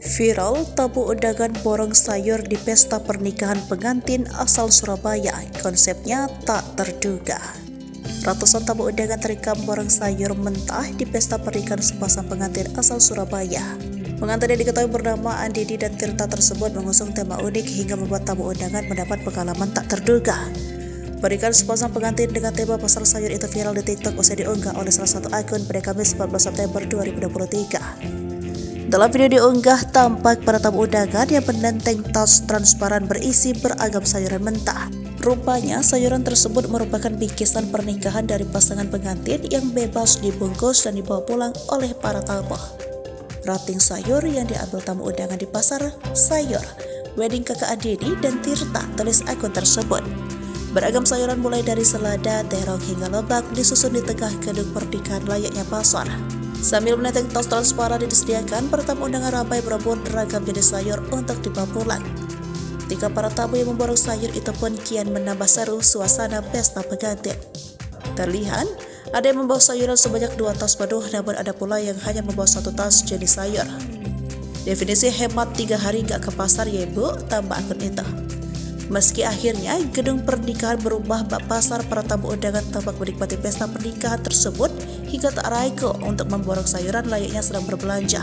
Viral tamu undangan borong sayur di pesta pernikahan pengantin asal Surabaya, konsepnya tak terduga. Ratusan tamu undangan terekam borong sayur mentah di pesta pernikahan sepasang pengantin asal Surabaya. Pengantin yang diketahui bernama Andidi dan Tirta tersebut mengusung tema unik hingga membuat tamu undangan mendapat pengalaman tak terduga. Pernikahan sepasang pengantin dengan tema pasar sayur itu viral di TikTok usai diunggah oleh salah satu akun pada Kamis 14 September 2023. Dalam video diunggah, tampak para tamu undangan yang menenteng tas transparan berisi beragam sayuran mentah. Rupanya, sayuran tersebut merupakan bingkisan pernikahan dari pasangan pengantin yang bebas dibungkus dan dibawa pulang oleh para tamu. Rating sayur yang diambil tamu undangan di pasar sayur wedding kakak Andidi dan Tirta, tulis akun tersebut. Beragam sayuran mulai dari selada, terong hingga lebak disusun di tengah gedung pernikahan layaknya pasar. Sambil menenteng tos transparan yang disediakan, para tamu undangan ramai berebut ragam jenis sayur untuk dibawa pulang. Ketika para tamu yang memborong sayur itu pun kian menambah seru suasana pesta pengantin. Terlihat ada yang membawa sayuran sebanyak 2 tas penuh, namun ada pula yang hanya membawa 1 tas jenis sayur. Definisi hemat 3 hari gak ke pasar ya ibu, tambah akun itu. Meski akhirnya gedung pernikahan berubah bak pasar, para tamu undangan tampak menikmati pesta pernikahan tersebut hingga tak ragu untuk memborong sayuran layaknya sedang berbelanja.